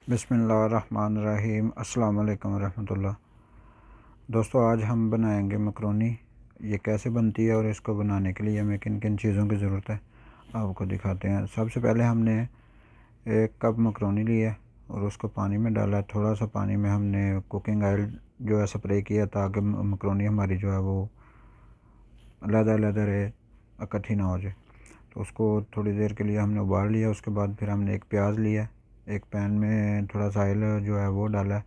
बिस्मिल्लाहिर्रहमानिर्रहीम। अस्सलाम वालेकुम रहमतुल्लाह। दोस्तों, आज हम बनाएंगे मकरोनी। ये कैसे बनती है और इसको बनाने के लिए हमें किन किन चीज़ों की ज़रूरत है आपको दिखाते हैं। सबसे पहले हमने 1 कप मकरोनी लिया है और उसको पानी में डाला है। थोड़ा सा पानी में हमने कुकिंग ऑयल जो है स्प्रे किया ताकि मकरोनी हमारी जो है वो अलग-अलग रहे, इकट्ठी ना हो जाए। तो उसको थोड़ी देर के लिए हमने उबाल लिया। उसके बाद फिर हमने एक प्याज लिया, एक पैन में थोड़ा सा ऑयल जो है वो डाला है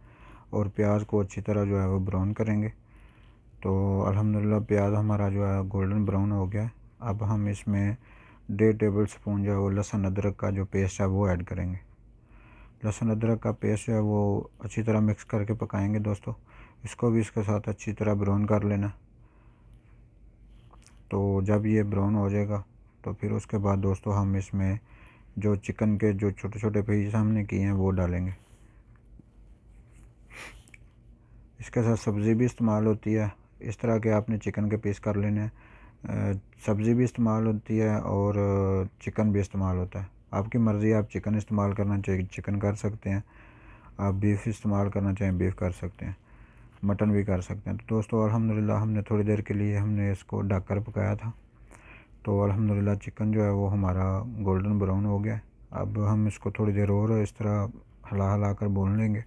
और प्याज को अच्छी तरह जो है वो ब्राउन करेंगे। तो अल्हम्दुलिल्लाह प्याज हमारा जो है गोल्डन ब्राउन हो गया। अब हम इसमें 1.5 टेबल स्पून जो है वो लहसुन अदरक का जो पेस्ट है वो ऐड करेंगे। लहसुन अदरक का पेस्ट जो है वो अच्छी तरह मिक्स करके पकाएंगे दोस्तों। इसको भी इसके साथ अच्छी तरह ब्राउन कर लेना। तो जब ये ब्राउन हो जाएगा तो फिर उसके बाद दोस्तों हम इसमें जो चिकन के जो छोटे छोटे पीस हमने किए हैं वो डालेंगे। इसके साथ सब्ज़ी भी इस्तेमाल होती है। इस तरह के आपने चिकन के पीस कर लेने हैं। सब्ज़ी भी इस्तेमाल होती है और चिकन भी इस्तेमाल होता है। आपकी मर्ज़ी, आप चिकन इस्तेमाल करना चाहिए चिकन कर सकते हैं, आप बीफ इस्तेमाल करना चाहें बीफ कर सकते हैं, मटन भी कर सकते हैं। तो दोस्तों अल्हम्दुलिल्लाह हमने थोड़ी देर के लिए हमने इसको ढक कर पकाया था। तो अल्हम्दुलिल्लाह चिकन जो है वो हमारा गोल्डन ब्राउन हो गया। अब हम इसको थोड़ी देर और इस तरह हिला हिला कर भून लेंगे।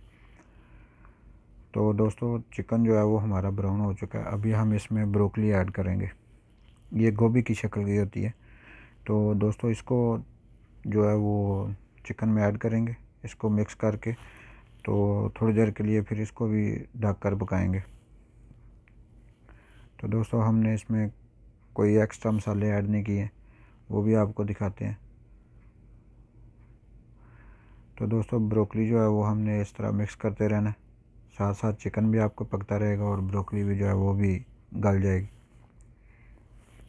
तो दोस्तों चिकन जो है वो हमारा ब्राउन हो चुका है। अभी हम इसमें ब्रोकली ऐड करेंगे। ये गोभी की शक्ल की होती है। तो दोस्तों इसको जो है वो चिकन में ऐड करेंगे, इसको मिक्स करके तो थोड़ी देर के लिए फिर इसको भी ढक कर पकाएंगे। तो दोस्तों हमने इसमें कोई एक्स्ट्रा मसाले ऐड नहीं किए, वो भी आपको दिखाते हैं। तो दोस्तों ब्रोकली जो है वो हमने इस तरह मिक्स करते रहना है, साथ साथ चिकन भी आपको पकता रहेगा और ब्रोकली भी जो है वो भी गल जाएगी।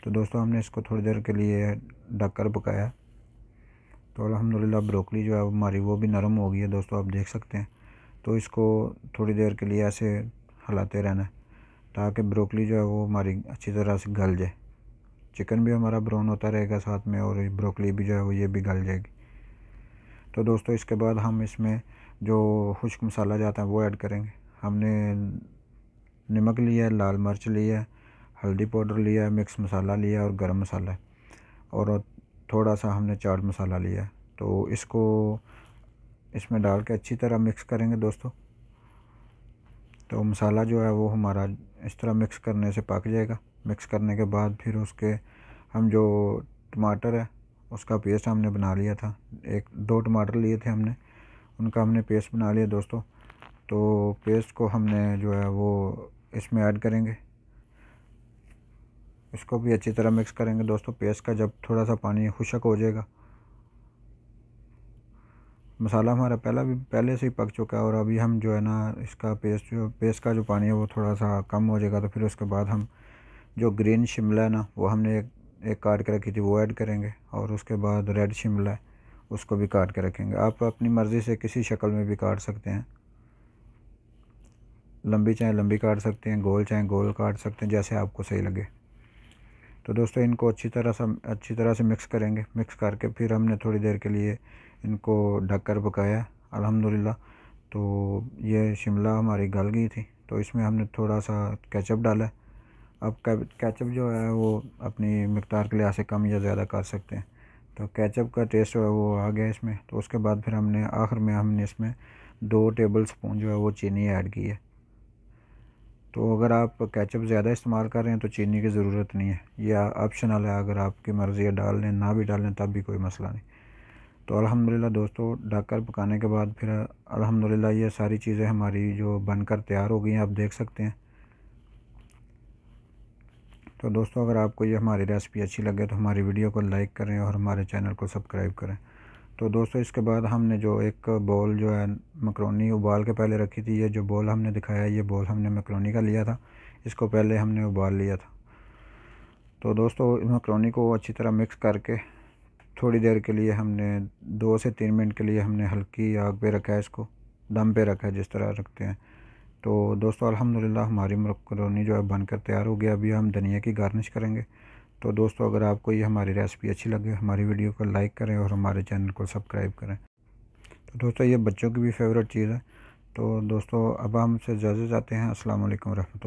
तो दोस्तों हमने इसको थोड़ी देर के लिए ढक कर पकाया। तो अल्हम्दुलिल्लाह ब्रोकली जो है हमारी वो भी नरम हो गई है दोस्तों, आप देख सकते हैं। तो इसको थोड़ी देर के लिए ऐसे हिलाते रहना है ताकि ब्रोकली जो है वो हमारी अच्छी तरह से गल जाए। चिकन भी हमारा ब्राउन होता रहेगा साथ में और ब्रोकली भी जो है वो ये भी गल जाएगी। तो दोस्तों इसके बाद हम इसमें जो खुश्क मसाला जाता है वो ऐड करेंगे। हमने नमक लिया है, लाल मिर्च लिया है, हल्दी पाउडर लिया है, मिक्स मसाला लिया है और गरम मसाला है और थोड़ा सा हमने चाट मसाला लिया है। तो इसको इसमें डाल के अच्छी तरह मिक्स करेंगे दोस्तों। तो मसाला जो है वो हमारा इस तरह मिक्स करने से पक जाएगा। मिक्स करने के बाद फिर उसके हम जो टमाटर है उसका पेस्ट हमने बना लिया था, 1-2 टमाटर लिए थे हमने, उनका हमने पेस्ट बना लिया दोस्तों। तो पेस्ट को हमने जो है वो इसमें ऐड करेंगे, इसको भी अच्छी तरह मिक्स करेंगे दोस्तों। पेस्ट का जब थोड़ा सा पानी खुशक हो जाएगा, मसाला हमारा पहले से ही पक चुका है और अभी हम जो है ना इसका पेस्ट का जो पानी है वो थोड़ा सा कम हो जाएगा। तो फिर उसके बाद हम जो ग्रीन शिमला है ना वो हमने एक काट के रखी थी वो ऐड करेंगे और उसके बाद रेड शिमला है उसको भी काट के रखेंगे। आप अपनी मर्ज़ी से किसी शक्ल में भी काट सकते हैं, लंबी चाहे लंबी काट सकते हैं, गोल चाहे गोल काट सकते हैं, जैसे आपको सही लगे। तो दोस्तों इनको अच्छी तरह से मिक्स करेंगे। मिक्स करके फिर हमने थोड़ी देर के लिए इनको ढक कर पकाया अल्हम्दुलिल्लाह। तो ये शिमला हमारी गल गई थी। तो इसमें हमने थोड़ा सा केचप डाला है। अब केचप जो है वो अपनी मिक़दार के लिहाज से कम या ज़्यादा कर सकते हैं। तो केचप का टेस्ट जो है वो आ गया इसमें। तो उसके बाद फिर हमने आखिर में हमने इसमें 2 टेबल स्पून जो है वो चीनी ऐड की है। तो अगर आप केचप ज़्यादा इस्तेमाल कर रहे हैं तो चीनी की ज़रूरत नहीं है, यह ऑप्शनल है। अगर आपकी मर्ज़ी है डाल लें, ना भी डालें तब भी कोई मसला नहीं। तो अल्हम्दुलिल्लाह दोस्तों ढककर पकाने के बाद फिर अल्हम्दुलिल्लाह ये सारी चीज़ें हमारी जो बनकर तैयार हो गई हैं, आप देख सकते हैं। तो दोस्तों अगर आपको ये हमारी रेसिपी अच्छी लगे तो हमारी वीडियो को लाइक करें और हमारे चैनल को सब्सक्राइब करें। तो दोस्तों इसके बाद हमने जो एक बॉल जो है मकरोनी उबाल के पहले रखी थी, ये जो बॉल हमने दिखाया है ये बॉल हमने मकरोनी का लिया था, इसको पहले हमने उबाल लिया था। तो दोस्तों मकरोनी को अच्छी तरह मिक्स करके थोड़ी देर के लिए हमने 2 से 3 मिनट के लिए हमने हल्की आग पे रखा है, इसको दम पे रखा है जिस तरह रखते हैं। तो दोस्तों अल्हम्दुलिल्लाह हमारी मकरोनी जो है बनकर तैयार हो गया। अभी हम धनिया की गार्निश करेंगे। तो दोस्तों अगर आपको ये हमारी रेसिपी अच्छी लगे, हमारी वीडियो को लाइक करें और हमारे चैनल को सब्सक्राइब करें। तो दोस्तों ये बच्चों की भी फेवरेट चीज़ है। तो दोस्तों अब हम इससे इजाज़त चाहते हैं। अस्सलाम वालेकुम रहमतुल्लाह।